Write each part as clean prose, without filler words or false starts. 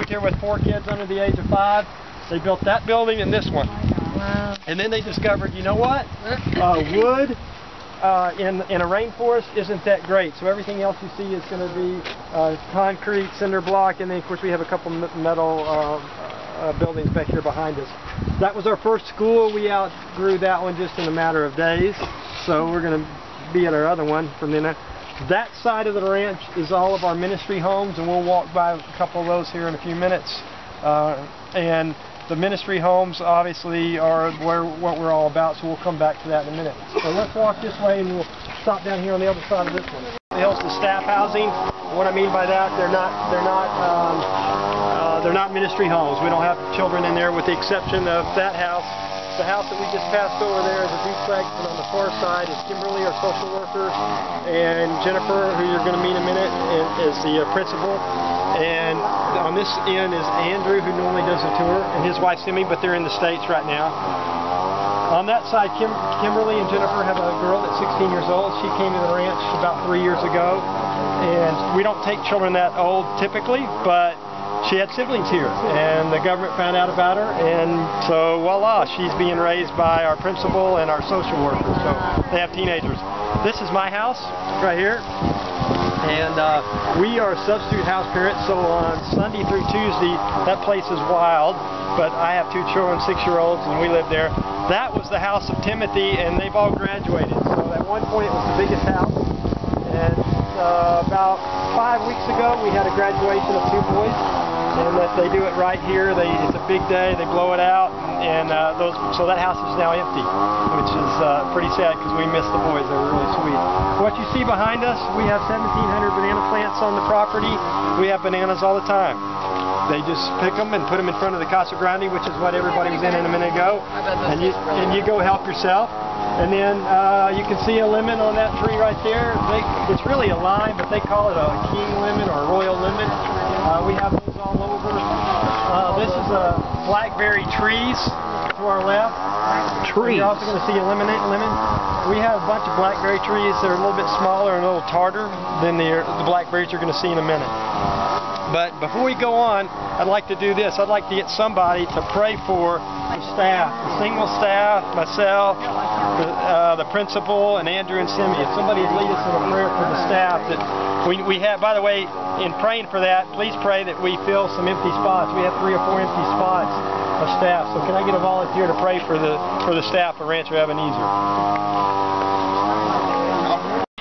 moved here with 4 kids under the age of 5. They built that building and this one. Wow. And then they discovered, you know what? Wood in a rainforest isn't that great. So everything else you see is going to be concrete, cinder block, and then of course we have a couple metal buildings back here behind us. That was our first school. We outgrew that one just in a matter of days. So we're going to be at our other one from then on. That side of the ranch is all of our ministry homes, and we'll walk by a couple of those here in a few minutes. And the ministry homes obviously are what we're all about, so we'll come back to that in a minute. So let's walk this way and we'll stop down here on the other side of this one. The hill's the staff housing. What I mean by that, they're not ministry homes. We don't have children in there with the exception of that house. The house that we just passed over there is a duplex, and on the far side is Kimberly, our social worker, and Jennifer, who you're going to meet in a minute, is the principal. And on this end is Andrew, who normally does the tour, and his wife Simi, but they're in the States right now. On that side, Kimberly and Jennifer have a girl that's 16 years old. She came to the ranch about 3 years ago, and we don't take children that old typically, but she had siblings here, and the government found out about her, and so voila, she's being raised by our principal and our social worker. So they have teenagers. This is my house right here, and we are substitute house parents. So on Sunday through Tuesday, that place is wild. But I have 2 children, 6-year-olds, and we live there. That was the house of Timothy, and they've all graduated. So at one point, it was the biggest house, and about 5 weeks ago, we had a graduation of 2 boys. And that they do it right here. It's a big day. They blow it out, and so that house is now empty, which is pretty sad because we miss the boys. They were really sweet. What you see behind us, we have 1,700 banana plants on the property. We have bananas all the time. They just pick them and put them in front of the Casa Grande, which is what everybody was in a minute ago, and you go help yourself. And then you can see a lemon on that tree right there. It's really a lime, but they call it a king lemon or a royal lemon. We have those all over. This is blackberry trees to our left. Trees. You're also going to see a lemon. We have a bunch of blackberry trees that are a little bit smaller and a little tarter than the blackberries you're going to see in a minute. But before we go on, I'd like to do this. I'd like to get somebody to pray for the staff, the single staff, myself, the principal, and Andrew and Simi. If somebody would lead us in a prayer for the staff that we have. By the way, in praying for that, please pray that we fill some empty spots. We have 3 or 4 empty spots of staff. So can I get a volunteer to pray for the staff of Rancho Ebenezer?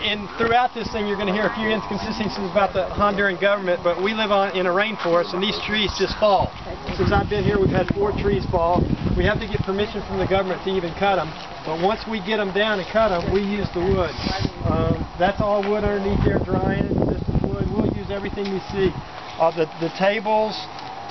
And throughout this thing, you're going to hear a few inconsistencies about the Honduran government, but we live in a rainforest, and these trees just fall. Since I've been here, we've had 4 trees fall. We have to get permission from the government to even cut them, but once we get them down and cut them, we use the wood. That's all wood underneath there drying. This is wood. We'll use everything we see. The tables,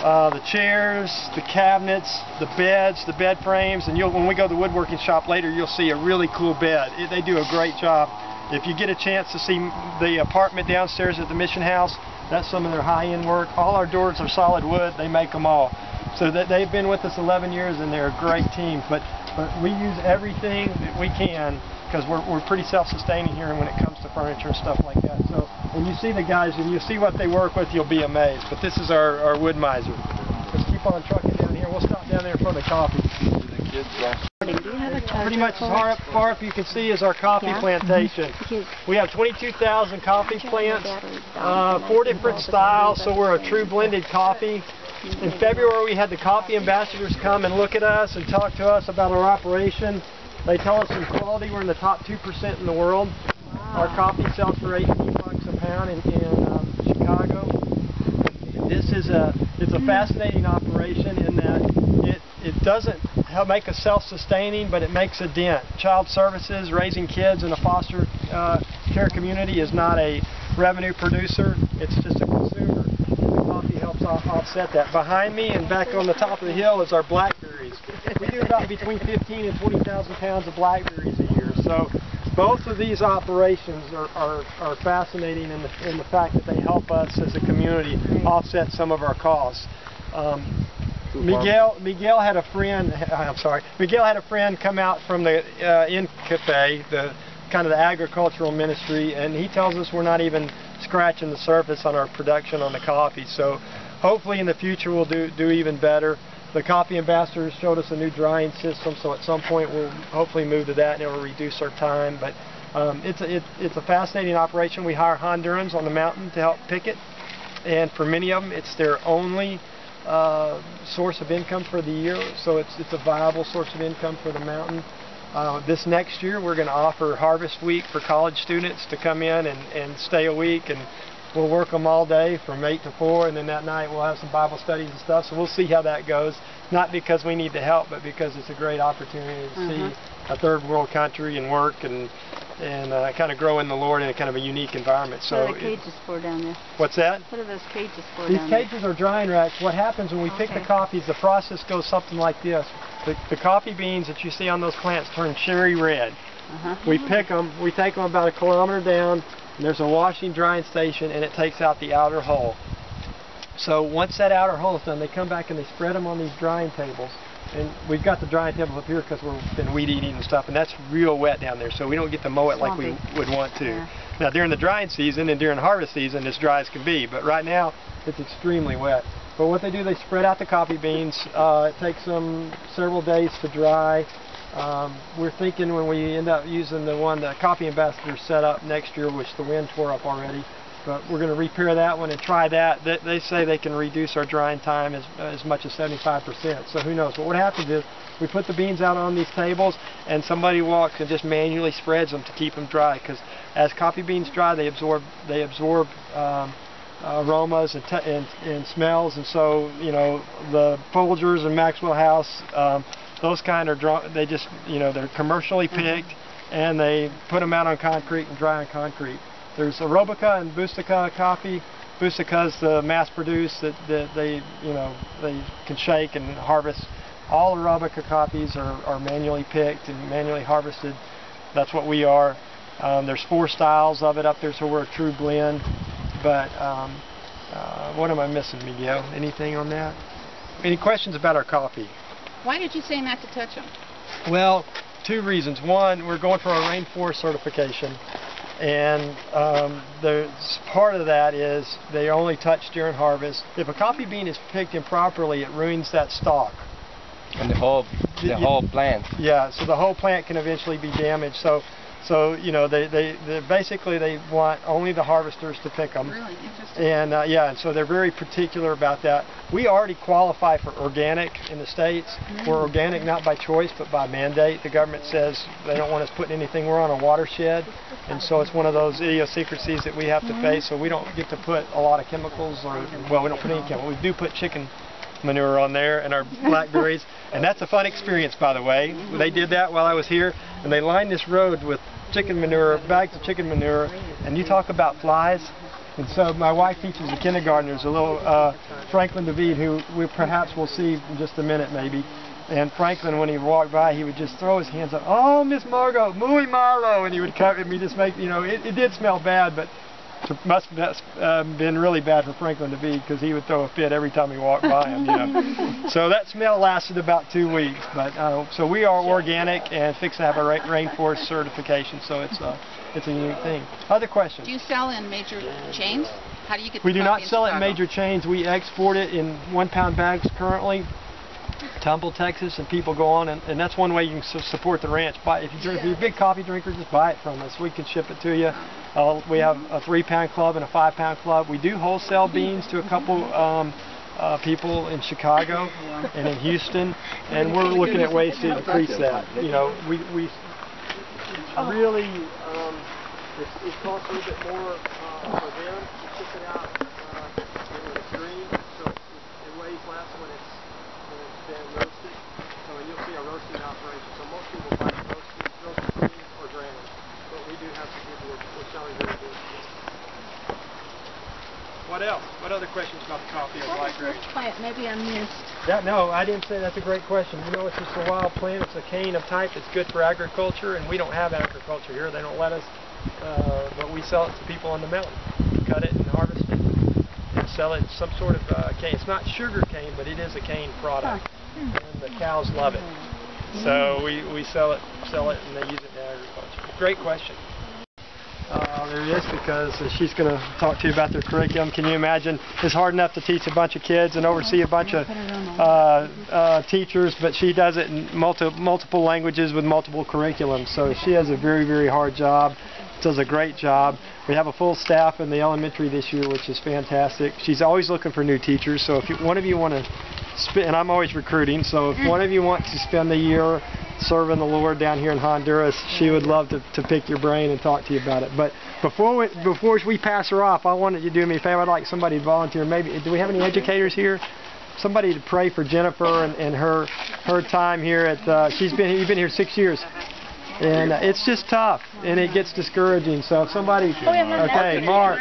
the chairs, the cabinets, the beds, the bed frames, and when we go to the woodworking shop later, you'll see a really cool bed. They do a great job. If you get a chance to see the apartment downstairs at the mission house, that's some of their high-end work. All our doors are solid wood. They make them all. So they've been with us 11 years, and they're a great team. But we use everything that we can because we're pretty self-sustaining here when it comes to furniture and stuff like that. So when you see the guys and you see what they work with, you'll be amazed. But this is our wood miser. Let's keep on trucking down here. We'll stop down there for the coffee. Pretty much as far up you can see is our coffee plantation. We have 22,000 coffee plants, 4 different styles, so we're a true blended coffee. In February we had the coffee ambassadors come and look at us and talk to us about our operation. They tell us in quality we're in the top 2% in the world. Our coffee sells for $18 a pound in Chicago. It's a fascinating operation in that it doesn't make us self-sustaining, but it makes a dent. Child services, raising kids in a foster care community is not a revenue producer, it's just a consumer. The coffee helps offset that. Behind me and back on the top of the hill is our blackberries. We do about between 15 and 20,000 pounds of blackberries a year. So both of these operations are fascinating in the fact that they help us as a community offset some of our costs. Miguel had a friend come out from the INCAFE, the kind of the agricultural ministry, and he tells us we're not even scratching the surface on our production on the coffee. So hopefully in the future we'll do even better. The coffee ambassadors showed us a new drying system, so at some point we'll hopefully move to that and it will reduce our time. But it's a fascinating operation. We hire Hondurans on the mountain to help pick it, and for many of them it's their only source of income for the year, so it's a viable source of income for the mountain. This next year we're going to offer Harvest Week for college students to come in and stay a week, and we'll work them all day from 8 to 4, and then that night we'll have some Bible studies and stuff, so we'll see how that goes. Not because we need the help, but because it's a great opportunity to see a third world country and work and kind of grow in the Lord in a kind of a unique environment. So what are the cages for down there? What's that? What are those cages for These down there? cages are drying racks. What happens when we pick the coffees, the process goes something like this. The coffee beans that you see on those plants turn cherry red. We pick them, we take them about 1 kilometer down, and there's a washing drying station, and it takes out the outer hull. So once that outer hull is done, they come back and they spread them on these drying tables. And we've got the drying tables up here because we've been weed eating and stuff, and that's real wet down there, so we don't get to mow it like we would want to. Now during the drying season and during harvest season, it's dry as can be, but right now it's extremely wet. But what they do, they spread out the coffee beans. It takes them several days to dry. We're thinking when we end up using the one the coffee ambassador set up next year, which the wind tore up already, but we're going to repair that one and try that. They say they can reduce our drying time as much as 75%, so who knows. But what happens is we put the beans out on these tables and somebody walks and just manually spreads them to keep them dry, because as coffee beans dry they absorb aromas and smells, and so you know the Folgers and Maxwell House, those kind are they just they're commercially picked and they put them out on concrete and dry on concrete. There's Arabica and Bustica coffee. Bustica is the mass-produced that they can shake and harvest. All Arabica coffees are manually picked and manually harvested. That's what we are. There's 4 styles of it up there, so we're a true blend. But what am I missing, Miguel? Anything on that? Any questions about our coffee? Why did you say not to touch them? Well, 2 reasons. One, we're going for a rainforest certification. And part of that is they only touch during harvest. If a coffee bean is picked improperly, it ruins that stalk. And the whole plant. Yeah, so the whole plant can eventually be damaged. So they basically they want only the harvesters to pick them. Really interesting. And and so they're very particular about that. We already qualify for organic in the States. We're organic not by choice but by mandate. The government says they don't want us putting anything. We're on a watershed, and so it's one of those idiosyncrasies that we have to face. So we don't get to put a lot of chemicals, well, we don't put any chemicals. We do put chicken manure on there and our blackberries, and that's a fun experience, by the way. They did that while I was here, and they lined this road with chicken manure, bags of chicken manure, and you talk about flies. And so my wife teaches the kindergartners, a little Franklin David, who we perhaps will see in just a minute maybe. And Franklin, when he walked by, he would just throw his hands up, "Oh, Miss Margot, muy malo," and he would cut me, just make, it did smell bad, but it must have been really bad for Franklin to be, because he would throw a fit every time he walked by him. So that smell lasted about 2 weeks. But so we are organic and fix to have a rainforest certification. So it's a unique thing. Other questions? Do you sell in major chains? How do you get? We do not sell it in Chicago? major chains. We export it in 1-pound bags currently. Tumble, Texas, and people go on, and that's one way you can support the ranch. If you're a big coffee drinker, just buy it from us. We can ship it to you. We have a 3-pound club and a 5-pound club. We do wholesale beans to a couple people in Chicago and in Houston, and we're looking at ways to increase that. We really it costs a little bit more for them to ship it out when it's green, so it weighs less when it's been roasted. So you'll see a roasting operation. So most people buy roasted green or ground, but we do have some people who are selling very good. What else? What other questions about the coffee or blackberry? What is this plant? Maybe I missed. No, I didn't say. That's a great question. It's just a wild plant. It's a cane of type. It's good for agriculture, and we don't have agriculture here. They don't let us, but we sell it to people on the mountain. Cut it and harvest it and sell it in some sort of cane. It's not sugar cane, but it is a cane product, and the cows love it. So we sell it, and they use it in agriculture. Great question. Oh, there he is, because she's going to talk to you about their curriculum. Can you imagine? It's hard enough to teach a bunch of kids and oversee a bunch of teachers, but she does it in multiple languages with multiple curriculums. So she has a very, very hard job. Does a great job. We have a full staff in the elementary this year, which is fantastic. She's always looking for new teachers. So if one of you want to and I'm always recruiting, so if one of you wants to spend the year serving the Lord down here in Honduras, she would love to pick your brain and talk to you about it. But before we pass her off, I wanted you to do me a favor. I'd like somebody to volunteer. Maybe, do we have any educators here? Somebody to pray for Jennifer and her time here at, you've been here 6 years. And it's just tough, and it gets discouraging. So if somebody, okay, Mark,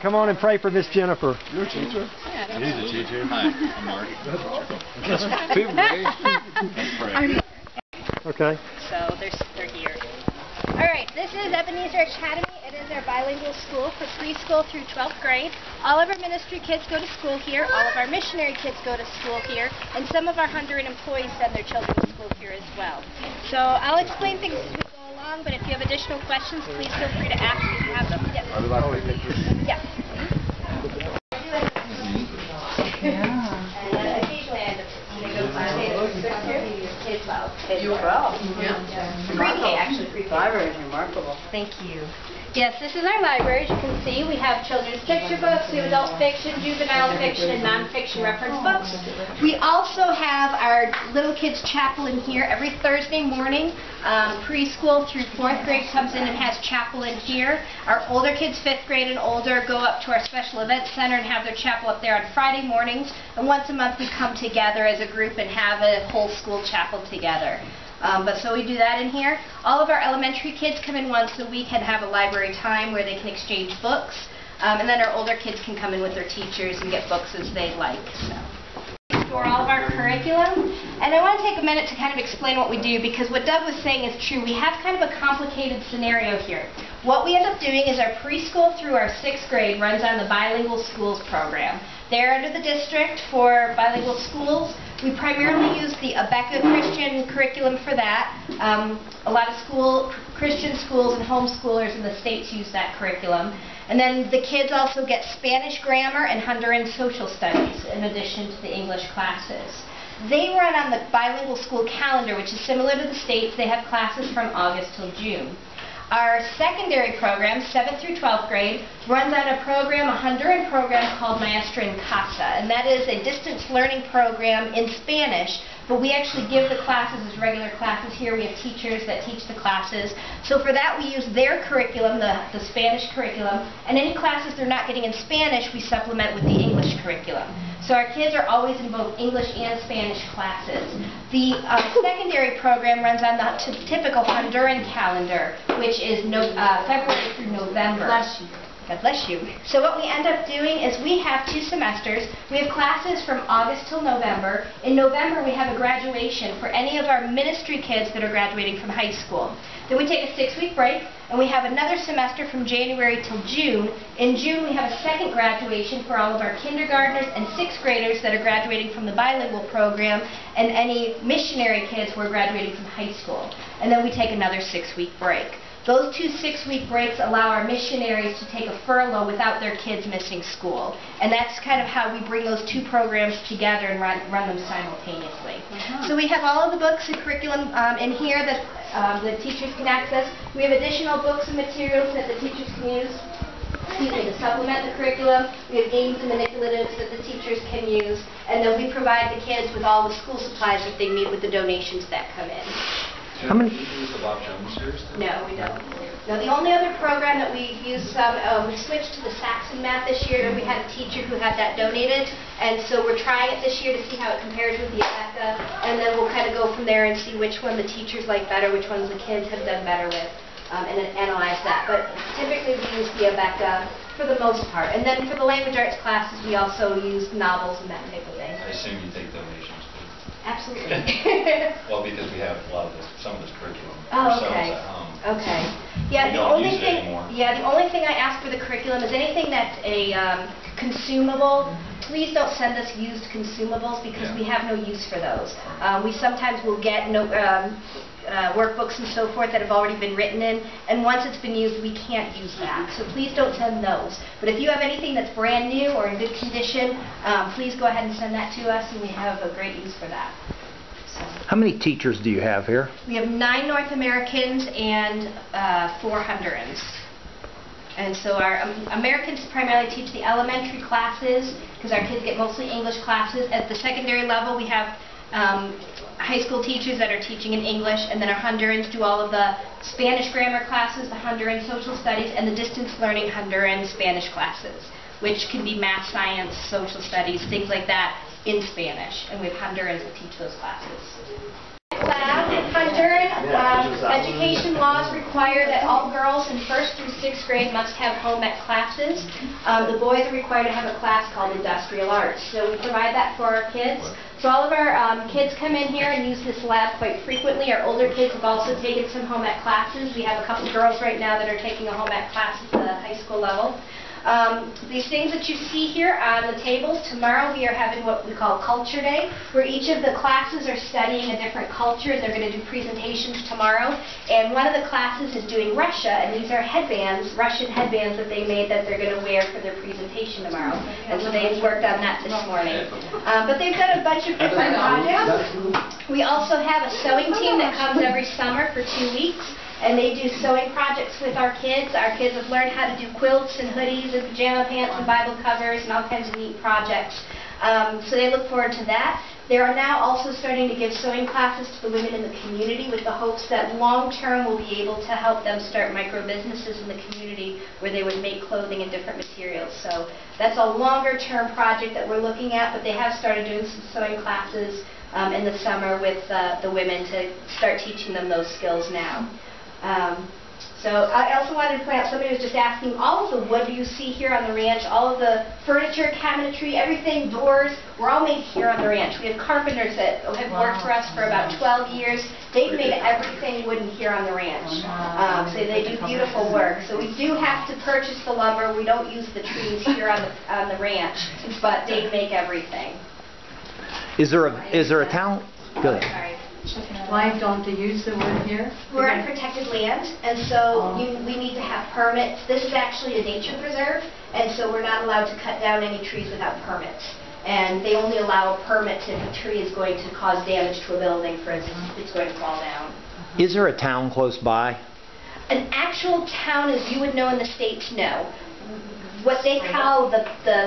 come on and pray for Miss Jennifer. You're a teacher? Yeah, he's a teacher. Hi, I'm Mark. Okay. So they're here. All right, this is Ebenezer Academy. It is our bilingual school for preschool through 12th grade. All of our ministry kids go to school here. All of our missionary kids go to school here. And some of our Honduran employees send their children to school here as well. So I'll explain things as we go along, but if you have additional questions, please feel free to ask if you have them. Yes. Yeah. And occasionally I end up Pre-K, actually, pre-K. Library is remarkable. Thank you. Yes, this is our library. As you can see, we have children's picture books, we have adult fiction, juvenile fiction, and nonfiction reference books. We also have our little kids chapel in here every Thursday morning. Preschool through 4th grade comes in and has chapel in here. Our older kids, 5th grade and older, go up to our special event center and have their chapel up there on Friday mornings. And once a month we come together as a group and have a whole school chapel together. So we do that in here. All of our elementary kids come in once a week and have a library time where they can exchange books. And then our older kids can come in with their teachers and get books as they like. So we store all of our curriculum. And I want to take a minute to kind of explain what we do, because what Doug was saying is true. We have kind of a complicated scenario here. What we end up doing is our preschool through our 6th grade runs on the bilingual schools program. They're under the district for bilingual schools. We primarily use the Abeka Christian curriculum for that. A lot of Christian schools and homeschoolers in the States use that curriculum. And then the kids also get Spanish grammar and Honduran social studies in addition to the English classes. They run on the bilingual school calendar, which is similar to the States. They have classes from August till June. Our secondary program, 7th through 12th grade, runs on a Honduran program called Maestra en Casa, and that is a distance learning program in Spanish, but we actually give the classes as regular classes here. We have teachers that teach the classes. So for that we use their curriculum, the Spanish curriculum, and any classes they're not getting in Spanish we supplement with the English curriculum. So our kids are always in both English and Spanish classes. The secondary program runs on the typical Honduran calendar, which is February through November. Bless you. God bless you. So what we end up doing is we have 2 semesters. We have classes from August till November. In November we have a graduation for any of our ministry kids that are graduating from high school. Then we take a 6-week break, and we have another semester from January till June. In June we have a second graduation for all of our kindergartners and 6th graders that are graduating from the bilingual program, and any missionary kids who are graduating from high school. And then we take another 6-week break. Those 2 6-week breaks allow our missionaries to take a furlough without their kids missing school. And that's kind of how we bring those 2 programs together and run them simultaneously. So we have all of the books and curriculum in here that the teachers can access. We have additional books and materials that the teachers can use to supplement the curriculum. We have games and manipulatives that the teachers can use. And then we provide the kids with all the school supplies that they need with the donations that come in. How many? Do you use the Bob Jones series? No, we don't. No, the only other program that we use, we switched to the Saxon math this year, and we had a teacher who had that donated, and so we're trying it this year to see how it compares with the Abeka, and then we'll kind of go from there and see which one the teachers like better, which ones the kids have done better with, and then analyze that. But typically we use the Abeka for the most part. And then for the language arts classes, we also use novels and that type of thing. I assume you take donations too. Absolutely. Well, because we have a lot of some of this curriculum Oh, ourselves okay. at home. Okay. Yeah, We the don't only use it thing. anymore. Yeah, the only thing I ask for the curriculum is anything that's a consumable. Please don't send us used consumables because we have no use for those. We sometimes will get workbooks and so forth that have already been written in, and once it's been used, we can't use that. So please don't send those. But if you have anything that's brand new or in good condition, please go ahead and send that to us, and we have a great use for that. How many teachers do you have here? We have 9 North Americans and 4 Hondurans. And so our Americans primarily teach the elementary classes because our kids get mostly English classes. At the secondary level, we have high school teachers that are teaching in English, and then our Hondurans do all of the Spanish grammar classes, the Honduran social studies, and the distance learning Honduran Spanish classes, which can be math, science, social studies, things like that in Spanish. And we have Hondurans that teach those classes. Honduran education laws require that all girls in 1st through 6th grade must have home ec classes. The boys are required to have a class called industrial arts. So we provide that for our kids. So all of our kids come in here and use this lab quite frequently. Our older kids have also taken some home ec classes. We have a couple girls right now that are taking a home ec class at the high school level. These things that you see here on the tables, tomorrow we are having what we call Culture Day, where each of the classes are studying a different culture. They're going to do presentations tomorrow. And one of the classes is doing Russia, and these are headbands, Russian headbands that they made that they're going to wear for their presentation tomorrow. And so they worked on that this morning. But they've done a bunch of different projects. We also have a sewing team that comes every summer for 2 weeks. And they do sewing projects with our kids. Our kids have learned how to do quilts and hoodies and pajama pants and Bible covers and all kinds of neat projects. So they look forward to that. They are now also starting to give sewing classes to the women in the community with the hopes that long-term we'll be able to help them start micro-businesses in the community where they would make clothing and different materials. So that's a longer-term project that we're looking at, but they have started doing some sewing classes in the summer with the women to start teaching them those skills now. So I also wanted to point out, somebody was just asking, all of the wood you see here on the ranch, all of the furniture, cabinetry, everything, doors, were all made here on the ranch. We have carpenters that have worked for us for about 12 years. They've made everything wooden here on the ranch. So they do beautiful work. So we do have to purchase the lumber. We don't use the trees here on the ranch, but they make everything. Is there a town? Good. Sorry. Why don't they use the wood here? We're on protected land, and so we need to have permits. This is actually a nature preserve, and so we're not allowed to cut down any trees without permits. And they only allow a permit if a tree is going to cause damage to a building, for instance, if it's going to fall down. Is there a town close by? An actual town, as you would know in the States, no. What they call the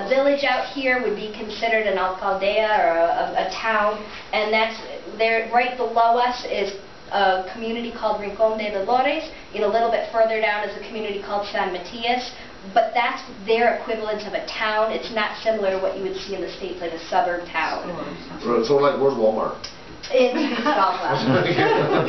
village out here would be considered an alcaldía or a town, and that's there. Right below us is a community called Rincón de Dolores, and a little bit further down is a community called San Matias. But that's their equivalent of a town. It's not similar to what you would see in the States, like a suburb town. So like, where's Walmart? In Scotland.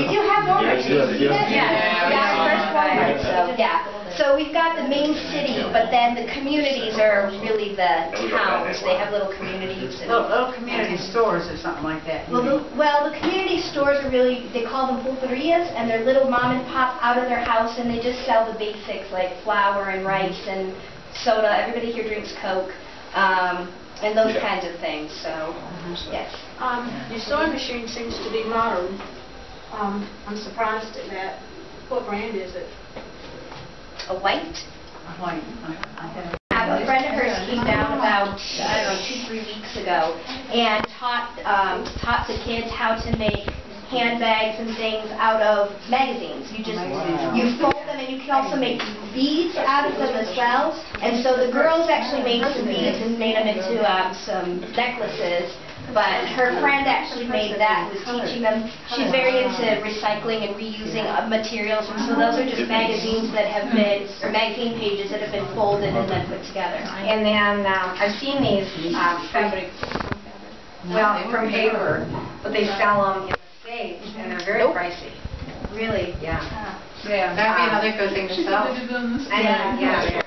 We do have Walmart. Yeah, first Walmart. So yeah. So we've got the main city, but then the communities are really the towns. They have little communities. And Little community stores or something like that. Well, the community stores are really, they call them pulperias, and they're little mom and pop out of their house, and they just sell the basics like flour and rice and soda. Everybody here drinks Coke. And those kinds of things, so, yes. Your sewing machine seems to be modern. I'm surprised at that. What brand is it? A white? White. A friend of hers came down about, I don't know, 2-3 weeks ago and taught the kids how to make handbags and things out of magazines. You fold them, and you can also make beads out of them as well. And so the girls actually made some beads and made them into some necklaces. But her friend actually made that and was teaching them. She's very into recycling and reusing of materials. And so those are just magazines that have been, or magazine pages that have been folded and then put together. And then I've seen these from paper, but they sell them in the States, and they're very pricey. Really? Yeah. Yeah, that'd be another good thing to sell. Yeah.